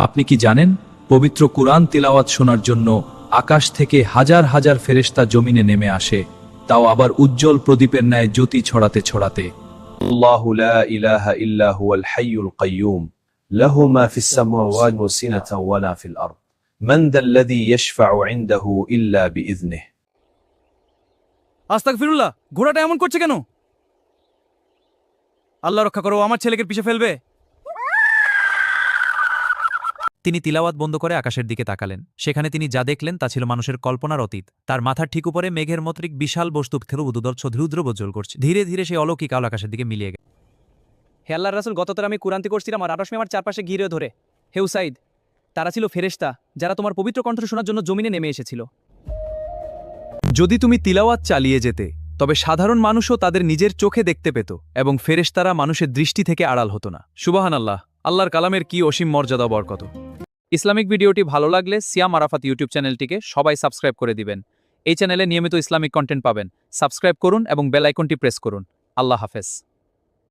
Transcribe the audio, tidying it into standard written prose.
আপনি কি জানেন, পবিত্র কুরআন তিলাওয়াত শোনার জন্য আকাশ থেকে হাজার হাজার ফেরেশতা জমিনে নেমে আসে, তাও আবার উজ্জ্বল প্রদীপের ন্যায় জ্যোতি ছড়াতে ছড়াতে। আল্লাহু লা ইলাহা ইল্লা হুয়াল হাইয়ুল কাইয়্যুম লাহু মা ফিস সামাওয়াতি ওয়া সিনাতাও ওয়া লা ফিল আরদ মান যাল্লাযী ইয়াশফাউ ইনদাহু ইল্লা বিইذনিহি। আস্তাগফিরুল্লাহ, ঘোড়াটা এমন করছে কেন? আল্লাহ রক্ষা করো, আমার ছেলেকে পিছে ফেলবে। তিনি তিলাওয়াত বন্ধ করে আকাশের দিকে তাকালেন। সেখানে তিনি যা দেখলেন তা ছিল মানুষের কল্পনার অতীত। তার মাথার ঠিক উপরে মেঘের মতরিক বিশাল বস্তু রুদ্র জ্বল করছে। ধীরে ধীরে সেই অলৌকিক আলো আকাশের দিকে মিলিয়ে গেল। হে আল্লাহর রাসূল, গততর আমি কুরআনতি করছিলাম আর আরশ আমার চারপাশে ঘিরে ধরে। হে উসাইদ, তারা ছিল ফেরেশতা যারা তোমার পবিত্র কণ্ঠ শোনার জন্য জমিনে নেমে এসেছিল। যদি তুমি তিলাওয়াত চালিয়ে যেতে, তবে সাধারণ মানুষও তাদের নিজের চোখে দেখতে পেত এবং ফেরেশতারা মানুষের দৃষ্টি থেকে আড়াল হতো না। সুবহানাল্লাহ, আল্লাহর কালামের কি অসীম মর্যাদা বরকত। ইসলামিক ভিডিওটি ভালো লাগলে সিয়াম আরাফাত ইউটিউব চ্যানেলটিকে সবাই সাবস্ক্রাইব করে দিবেন। এই চ্যানেলে নিয়মিত ইসলামিক কন্টেন্ট পাবেন। সাবস্ক্রাইব করুন এবং বেল আইকনটি প্রেস করুন। আল্লাহ হাফেজ।